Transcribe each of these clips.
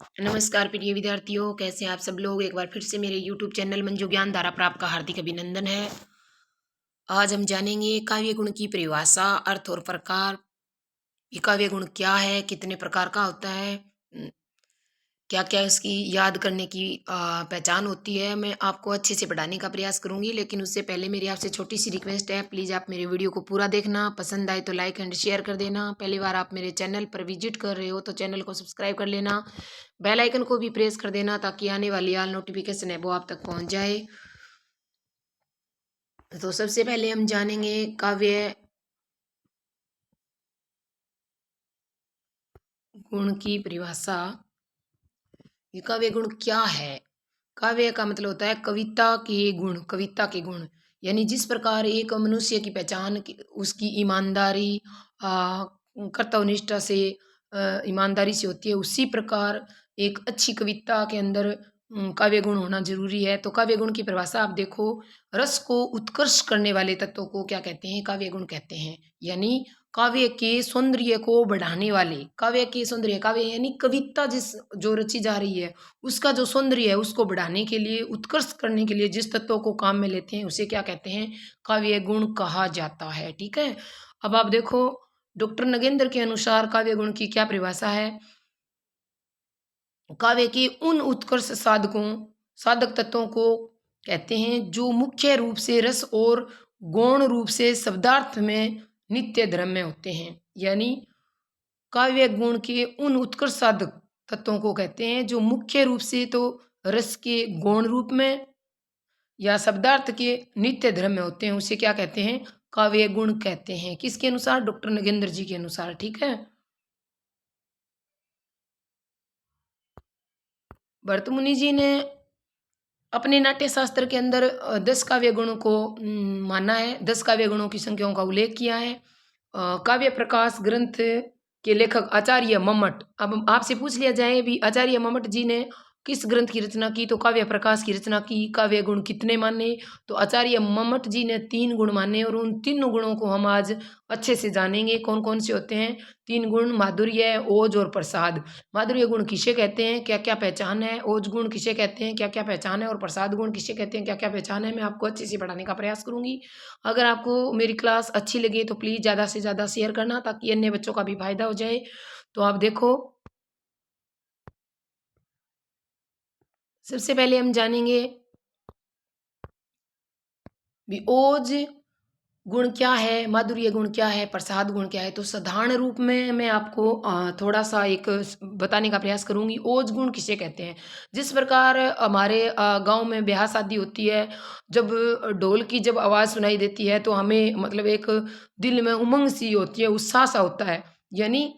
नमस्कार प्रिय विद्यार्थियों, कैसे हैं आप सब लोग। एक बार फिर से मेरे YouTube चैनल मंजू ज्ञान धारा पर आपका हार्दिक अभिनंदन है। आज हम जानेंगे काव्य गुण की परिभाषा, अर्थ और प्रकार। ये काव्य गुण क्या है, कितने प्रकार का होता है, क्या क्या इसकी याद करने की पहचान होती है। मैं आपको अच्छे से पढ़ाने का प्रयास करूंगी, लेकिन उससे पहले मेरी आपसे छोटी सी रिक्वेस्ट है, प्लीज़ आप मेरे वीडियो को पूरा देखना, पसंद आए तो लाइक एंड शेयर कर देना। पहली बार आप मेरे चैनल पर विजिट कर रहे हो तो चैनल को सब्सक्राइब कर लेना, बेल आइकन को भी प्रेस कर देना ताकि आने वाली ऑल नोटिफिकेशन है वो आप तक पहुंच जाए। तो सबसे पहले हम जानेंगे काव्य गुण की परिभाषा। ये काव्य गुण क्या है? काव्य का मतलब होता है कविता के गुण, कविता के गुण। यानी जिस प्रकार एक मनुष्य की पहचान उसकी ईमानदारी, कर्तव्यनिष्ठा से, ईमानदारी से होती है, उसी प्रकार एक अच्छी कविता के अंदर काव्य गुण होना जरूरी है। तो काव्य गुण की परिभाषा आप देखो, रस को उत्कर्ष करने वाले तत्वों को क्या कहते हैं? काव्य गुण कहते हैं। यानी काव्य के सौंदर्य को बढ़ाने वाले, काव्य के सौंदर्य, काव्य यानी कविता जिस जो रची जा रही है उसका जो सौंदर्य है उसको बढ़ाने के लिए, उत्कर्ष करने के लिए जिस तत्वों को काम में लेते हैं उसे क्या कहते हैं? काव्य गुण कहा जाता है। ठीक है। अब आप देखो, डॉक्टर नगेंद्र के अनुसार काव्य गुण की क्या परिभाषा है? काव्य के उन उत्कर्ष साधकों, साधक तत्वों को कहते हैं जो मुख्य रूप से रस और गौण रूप से शब्दार्थ में नित्य धर्म में होते हैं। यानी काव्य गुण के उन उत्कर्ष साधक तत्वों को कहते हैं जो मुख्य रूप से तो रस के गौण रूप में या शब्दार्थ के नित्य धर्म में होते हैं, उसे क्या कहते हैं? काव्य गुण कहते हैं। किसके अनुसार? डॉक्टर नगेंद्र जी के अनुसार। ठीक है। भरतमुनि जी ने अपने नाट्य शास्त्र के अंदर 10 काव्य गुणों को माना है, 10 काव्य गुणों की संख्याओं का उल्लेख किया है। काव्य प्रकाश ग्रंथ के लेखक आचार्य मम्मट। अब आपसे पूछ लिया जाए भी आचार्य मम्मट जी ने किस ग्रंथ की रचना की, तो काव्य प्रकाश की रचना की। काव्य गुण कितने माने? तो आचार्य मम्मट जी ने 3 गुण माने, और उन तीनों गुणों को हम आज अच्छे से जानेंगे। कौन कौन से होते हैं 3 गुण? माधुर्य, ओज और प्रसाद। माधुर्य गुण किसे कहते हैं, क्या क्या पहचान है? ओज गुण किसे कहते हैं, क्या क्या पहचान है? और प्रसाद गुण किसे कहते हैं, क्या क्या पहचान है? मैं आपको अच्छे से पढ़ाने का प्रयास करूंगी। अगर आपको मेरी क्लास अच्छी लगे तो प्लीज़ ज़्यादा से ज़्यादा शेयर करना ताकि अन्य बच्चों का भी फायदा हो जाए। तो आप देखो, सबसे पहले हम जानेंगे भी ओज गुण क्या है, माधुर्य गुण क्या है, प्रसाद गुण क्या है। तो साधारण रूप में मैं आपको थोड़ा सा एक बताने का प्रयास करूंगी। ओज गुण किसे कहते हैं? जिस प्रकार हमारे गांव में ब्याह शादी होती है, जब ढोल की जब आवाज़ सुनाई देती है तो हमें मतलब एक दिल में उमंग सी होती है, उत्साह सा होता है। यानी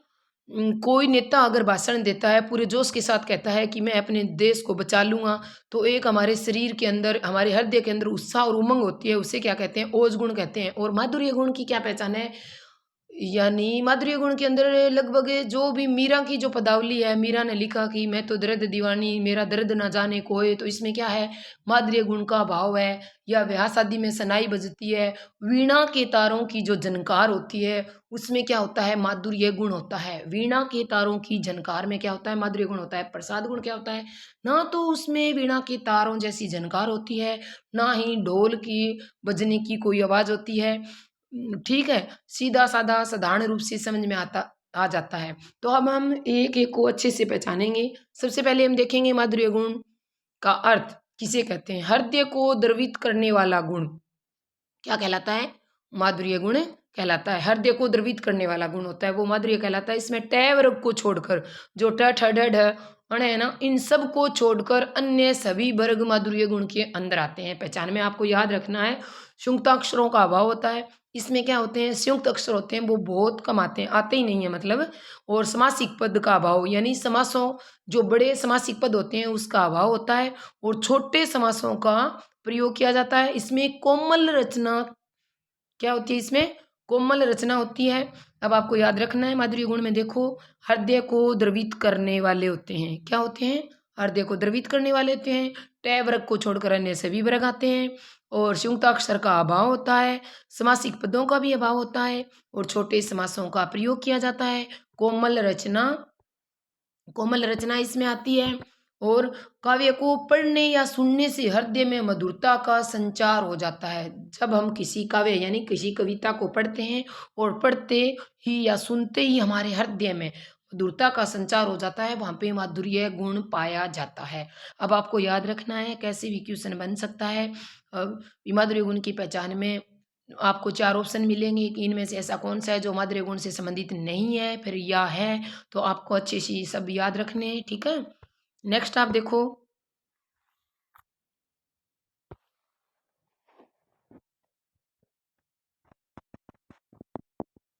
कोई नेता अगर भाषण देता है पूरे जोश के साथ कहता है कि मैं अपने देश को बचा लूंगा, तो एक हमारे शरीर के अंदर, हमारे हृदय के अंदर उत्साह और उमंग होती है, उसे क्या कहते हैं? ओज गुण कहते हैं। और माधुर्य गुण की क्या पहचान है? यानी माधुर्य गुण के अंदर लगभग जो भी मीरा की जो पदावली है, मीरा ने लिखा कि मैं तो दर्द दीवानी, मेरा दर्द ना जाने कोई, तो इसमें क्या है? माधुर्य गुण का भाव है। या ब्याह शादी में सनाई बजती है, वीणा के तारों की जो झनकार होती है उसमें क्या होता है? माधुर्य गुण होता है। वीणा के तारों की झनकार में क्या होता है? माधुर्य गुण होता है। प्रसाद गुण क्या होता है? ना तो उसमें वीणा के तारों जैसी झनकार होती है, ना ही ढोल की बजने की कोई आवाज होती है। ठीक है। सीधा साधा साधारण रूप से समझ में आता आ जाता है। तो अब हम एक एक को अच्छे से पहचानेंगे। सबसे पहले हम देखेंगे माधुर्य गुण का अर्थ किसे कहते हैं। हृदय को द्रवित करने वाला गुण क्या कहलाता है? माधुर्य गुण कहलाता है। हृदय को द्रवित करने वाला गुण होता है वो माधुर्य कहलाता है। इसमें टै वर्ग को छोड़कर, जो ट ठ ड ढ अण है ना, इन सब को छोड़कर अन्य सभी वर्ग माधुर्य गुण के अंदर आते हैं। पहचान में आपको याद रखना है, संयुक्ताक्षरों का अभाव होता है। इसमें क्या होते हैं? संयुक्त अक्षर होते हैं वो बहुत कम आते हैं, आते ही नहीं है मतलब। और समासिक पद का अभाव, यानी समासों, जो बड़े समासिक पद होते हैं उसका अभाव होता है, और छोटे समासों का प्रयोग किया जाता है। इसमें कोमल रचना क्या होती है? इसमें कोमल रचना होती है। अब आपको याद रखना है माधुर्य गुण में देखो, हृदय को द्रवित करने वाले होते हैं। क्या होते हैं? हृदय को द्रवित करने वाले होते हैं। टय वर्ग को छोड़कर अन्य सभी वर्ग आते हैं। और संयुक्ताक्षर का अभाव होता है, समासिक पदों का भी अभाव होता है, और छोटे समासों का प्रयोग किया जाता है। कोमल रचना कोमल रचना इसमें आती है। और काव्य को पढ़ने या सुनने से हृदय में मधुरता का संचार हो जाता है। जब हम किसी काव्य यानी किसी कविता को पढ़ते हैं और पढ़ते ही या सुनते ही हमारे हृदय में मधुरता का संचार हो जाता है, वहाँ पे माधुर्य गुण पाया जाता है। अब आपको याद रखना है, कैसे भी क्वेश्चन बन सकता है। माधुर्य गुण की पहचान में आपको 4 ऑप्शन मिलेंगे कि इनमें से ऐसा कौन सा है जो माधुर्य गुण से संबंधित नहीं है, फिर या है। तो आपको अच्छे से सब याद रखने हैं, ठीक है। नेक्स्ट आप देखो,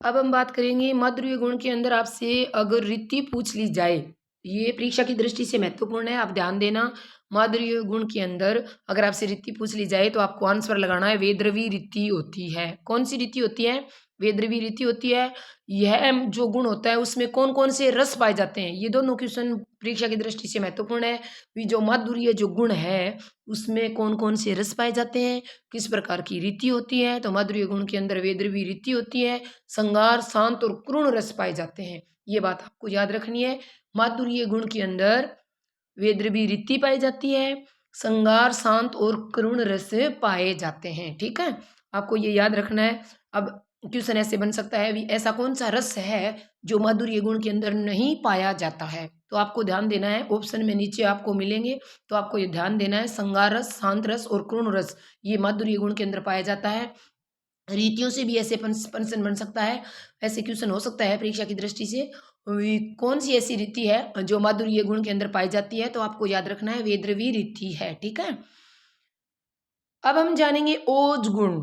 अब हम बात करेंगे माधुर्य गुण के अंदर आपसे अगर रीति पूछ ली जाए, ये परीक्षा की दृष्टि से महत्वपूर्ण है, आप ध्यान देना। माधुर्य गुण के अंदर अगर आपसे रीति पूछ ली जाए तो आपको आंसर लगाना है वेद्रवी रीति होती है। कौन सी रीति होती है? वेद्रवी रीति होती है। यह जो गुण होता है उसमें कौन कौन से रस पाए जाते हैं, ये दोनों क्वेश्चन परीक्षा की दृष्टि से महत्वपूर्ण है। भी जो माधुर्य जो गुण है उसमें कौन कौन से रस पाए जाते हैं, किस प्रकार की रीति होती है। तो माधुर्य गुण के अंदर वेद्रवी रीति होती है, श्रृंगार, शांत और क्रूण रस पाए जाते हैं। ये बात आपको याद रखनी है। माधुर्य गुण के अंदर वेद्रवी रीति पाई जाती है, श्रृंगार, शांत और करुण रस पाए जाते हैं, ठीक है। आपको ये याद रखना है। अब क्वेश्चन ऐसे बन सकता है भी ऐसा कौन सा रस है जो माधुर्य गुण के अंदर नहीं पाया जाता है, तो आपको ध्यान देना है। ऑप्शन में नीचे आपको मिलेंगे, तो आपको ये ध्यान देना है। श्रृंगार रस, शांत रस और करुण रस ये माधुर्य गुण के अंदर पाया जाता है। रीतियों से भी ऐसे प्रश्न बन सकता है, ऐसे क्वेश्चन हो सकता है परीक्षा की दृष्टि से। कौन सी ऐसी रीति है जो माधुर्य गुण के अंदर पाई जाती है, तो आपको याद रखना है वेद्रवी रीति है, ठीक है। अब हम जानेंगे ओज गुण।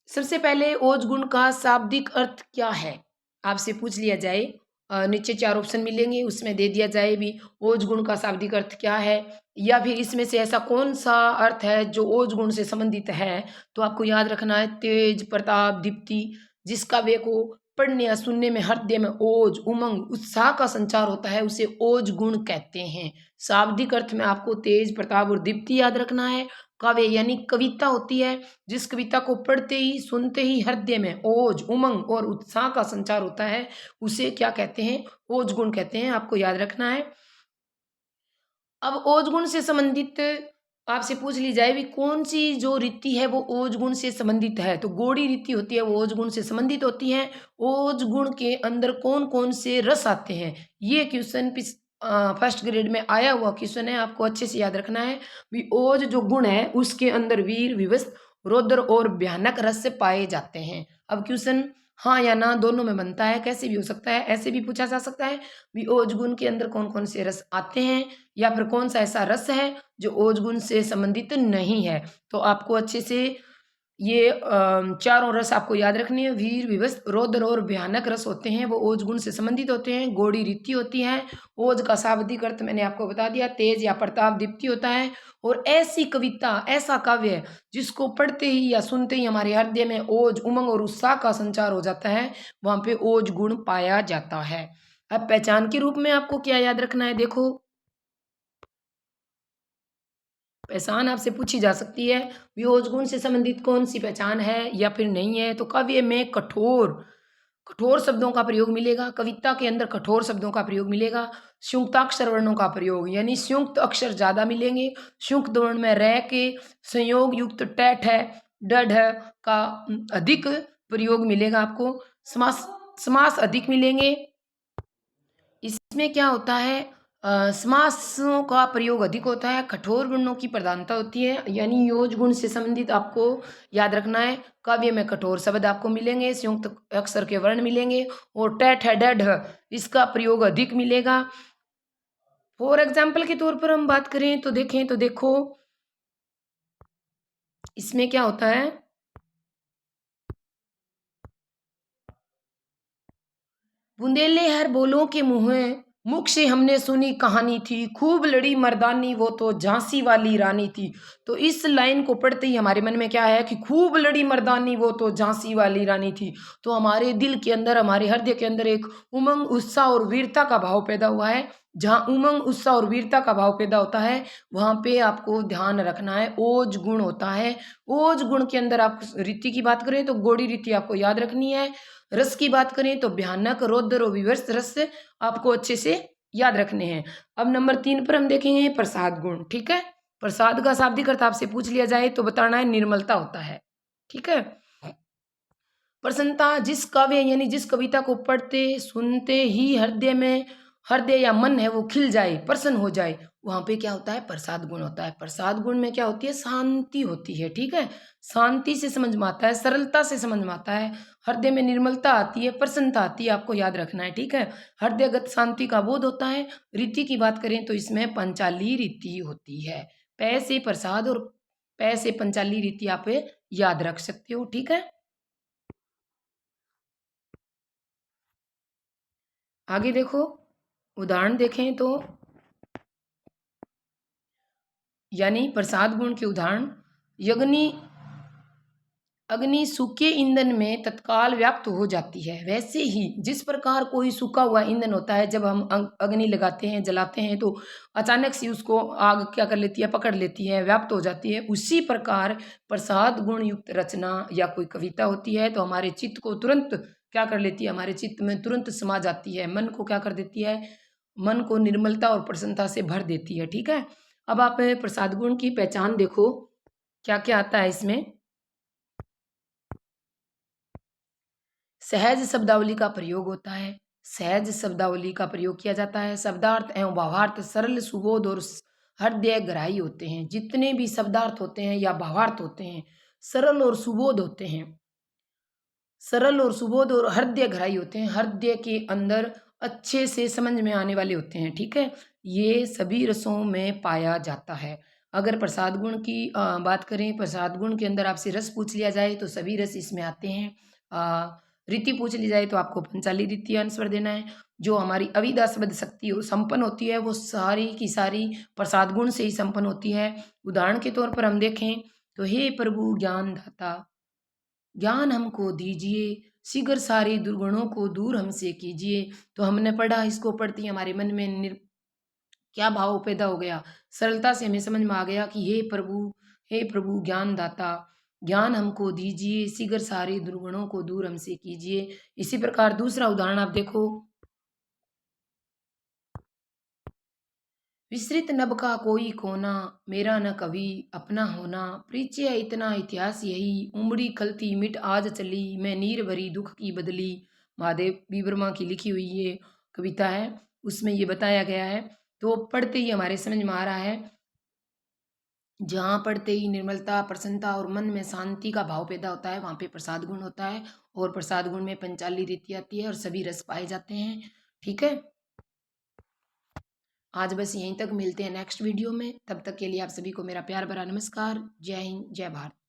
सबसे पहले ओज गुण का शाब्दिक अर्थ क्या है, आपसे पूछ लिया जाए। नीचे 4 ऑप्शन मिलेंगे, उसमें दे दिया जाए भी ओज गुण का शाब्दिक अर्थ क्या है, या फिर इसमें से ऐसा कौन सा अर्थ है जो ओज गुण से संबंधित है। तो आपको याद रखना है तेज, प्रताप, दीप्ति। जिस काव्य को पढ़ने या सुनने में हृदय में ओज, उमंग, उत्साह का संचार होता है उसे ओज गुण कहते हैं। शाब्दिक अर्थ में आपको तेज, प्रताप और दीप्ति याद रखना है। काव्य यानी कविता होती है, जिस कविता को पढ़ते ही सुनते ही हृदय में ओज, उमंग और उत्साह का संचार होता है उसे क्या कहते हैं? ओज गुण कहते हैं, आपको याद रखना है। अब ओज गुण से संबंधित आपसे पूछ ली जाए भी कौन सी जो रीति है वो ओज गुण से संबंधित है, तो गौड़ी रीति होती है वो ओज गुण से संबंधित होती है। ओज गुण के अंदर कौन कौन से रस आते हैं, ये क्वेश्चन फर्स्ट ग्रेड में आया हुआ क्वेश्चन है, आपको अच्छे से याद रखना है। भी ओज जो गुण है उसके अंदर वीर, विवश, रौद्र और भयानक रस पाए जाते हैं। अब क्वेश्चन हाँ या ना दोनों में बनता है, कैसे भी हो सकता है, ऐसे भी पूछा जा सकता है भी ओज गुण के अंदर कौन कौन से रस आते हैं, या फिर कौन सा ऐसा रस है जो ओज गुण से संबंधित नहीं है। तो आपको अच्छे से ये चारों रस आपको याद रखने हैं। वीर, विवश, रौद्र और भयानक रस होते हैं, वो ओज गुण से संबंधित होते हैं। गौड़ी रीति होती है। ओज का शाब्दिक अर्थ मैंने आपको बता दिया, तेज या प्रताप, दीप्ति होता है। और ऐसी कविता, ऐसा काव्य जिसको पढ़ते ही या सुनते ही हमारे हृदय में ओज, उमंग और उत्साह का संचार हो जाता है, वहां पे ओज गुण पाया जाता है। अब पहचान के रूप में आपको क्या याद रखना है, देखो पहचान आपसे पूछी जा सकती है, वियोज गुण से संबंधित कौन सी पहचान है या फिर नहीं है। तो काव्य में कठोर कठोर शब्दों का प्रयोग मिलेगा, कविता के अंदर कठोर शब्दों का प्रयोग मिलेगा। संयुक्ताक्षर वर्णों का प्रयोग यानी संयुक्त अक्षर ज्यादा मिलेंगे। संयुक्त वर्ण में रह के संयोग युक्त टैठ है, डढ़ है का अधिक प्रयोग मिलेगा आपको। समास समास अधिक मिलेंगे। इसमें क्या होता है, समासों का प्रयोग अधिक होता है, कठोर वर्णों की प्रधानता होती है, यानी योज गुण से संबंधित आपको याद रखना है। काव्य में कठोर शब्द आपको मिलेंगे, संयुक्त अक्षर के वर्ण मिलेंगे और टैठ है, डढ़ इसका प्रयोग अधिक मिलेगा। फॉर एग्जाम्पल के तौर पर हम बात करें तो देखें तो देखो इसमें क्या होता है, बुंदेले हर बोलों के मुँह मुख से हमने सुनी कहानी थी, खूब लड़ी मर्दानी वो तो झांसी वाली रानी थी। तो इस लाइन को पढ़ते ही हमारे मन में क्या है कि खूब लड़ी मर्दानी वो तो झांसी वाली रानी थी। तो हमारे दिल के अंदर, हमारे हृदय के अंदर एक उमंग, उत्साह और वीरता का भाव पैदा हुआ है। जहाँ उमंग, उत्साह और वीरता का भाव पैदा होता है वहाँ पे आपको ध्यान रखना है ओज गुण होता है। ओज गुण के अंदर आप रीति की बात करें तो गौड़ी रीति आपको याद रखनी है। रस की बात करें तो भयानक, रौद्र और विवश रस आपको अच्छे से याद रखने हैं। अब नंबर 3 पर हम देखेंगे प्रसाद गुण। ठीक है, प्रसाद का शाब्दिक अर्थ आपसे पूछ लिया जाए तो बताना है निर्मलता होता है। ठीक है, प्रसन्नता, जिस काव्य यानी जिस कविता को पढ़ते सुनते ही हृदय या मन है वो खिल जाए, प्रसन्न हो जाए, वहां पे क्या होता है, प्रसाद गुण होता है। प्रसाद गुण में क्या होती है, शांति होती है। ठीक है, शांति से समझ में आता है, सरलता से समझ में आता है, हृदय में निर्मलता आती है, प्रसन्नता आती है, आपको याद रखना है। ठीक है, हृदयगत शांति का बोध होता है। रीति की बात करें तो इसमें पंचाली रीति होती है। पै से प्रसाद और पै से पंचाली रीति आप याद रख सकते हो। ठीक है, आगे देखो, उदाहरण देखें तो यानी प्रसाद गुण के उदाहरण, यग्नि अग्नि सूखे ईंधन में तत्काल व्याप्त हो जाती है। वैसे ही जिस प्रकार कोई सूखा हुआ ईंधन होता है, जब हम अग्नि लगाते हैं, जलाते हैं, तो अचानक से उसको आग क्या कर लेती है, पकड़ लेती है, व्याप्त हो जाती है। उसी प्रकार प्रसाद गुण युक्त रचना या कोई कविता होती है तो हमारे चित्त को तुरंत क्या कर लेती है, हमारे चित्त में तुरंत समा जाती है, मन को क्या कर देती है, मन को निर्मलता और प्रसन्नता से भर देती है। ठीक है, अब आप प्रसाद गुण की पहचान देखो, क्या क्या आता है इसमें। सहज शब्दावली का प्रयोग होता है, सहज शब्दावली का प्रयोग किया जाता है। शब्दार्थ एवं भावार्थ सरल सुबोध और हृदय ग्राही होते हैं। जितने भी शब्दार्थ होते हैं या भावार्थ होते हैं, सरल और सुबोध होते हैं, सरल और सुबोध और हृदय ग्राही होते हैं, हृदय के अंदर अच्छे से समझ में आने वाले होते हैं। ठीक है, ये सभी रसों में पाया जाता है। अगर प्रसाद गुण की बात करें, प्रसाद गुण के अंदर आपसे रस पूछ लिया जाए तो सभी रस इसमें आते हैं। रीति पूछ ली जाए तो आपको पंचाली रीति आंसर देना है। जो हमारी अविद्या शब्द शक्ति संपन्न होती है वो सारी की सारी प्रसाद गुण से ही संपन्न होती है। उदाहरण के तौर पर हम देखें तो हे प्रभु ज्ञान दाता, ज्ञान हमको दीजिए, शीघ्र सारे दुर्गुणों को दूर हमसे कीजिए। तो हमने पढ़ा, इसको पढ़ते ही हमारे मन में क्या भाव पैदा हो गया, सरलता से हमें समझ में आ गया कि हे प्रभु ज्ञान दाता, ज्ञान हमको दीजिए, शीघ्र सारे दुर्गुणों को दूर हमसे कीजिए। इसी प्रकार दूसरा उदाहरण आप देखो, विस्तृत नभ का कोई कोना, मेरा न कभी अपना होना, परिचय इतना इतिहास यही, उमड़ी खलती मिट आज चली, मैं नीर भरी दुख की बदली। महादेव बी वर्मा की लिखी हुई ये कविता है, उसमें ये बताया गया है। तो पढ़ते ही हमारे समझ में आ रहा है, जहाँ पढ़ते ही निर्मलता, प्रसन्नता और मन में शांति का भाव पैदा होता है, वहाँ पे प्रसाद गुण होता है। और प्रसाद गुण में पंचाली रीति आती है और सभी रस पाए जाते हैं। ठीक है, आज बस यहीं तक, मिलते हैं नेक्स्ट वीडियो में। तब तक के लिए आप सभी को मेरा प्यार भरा नमस्कार। जय हिंद, जय भारत।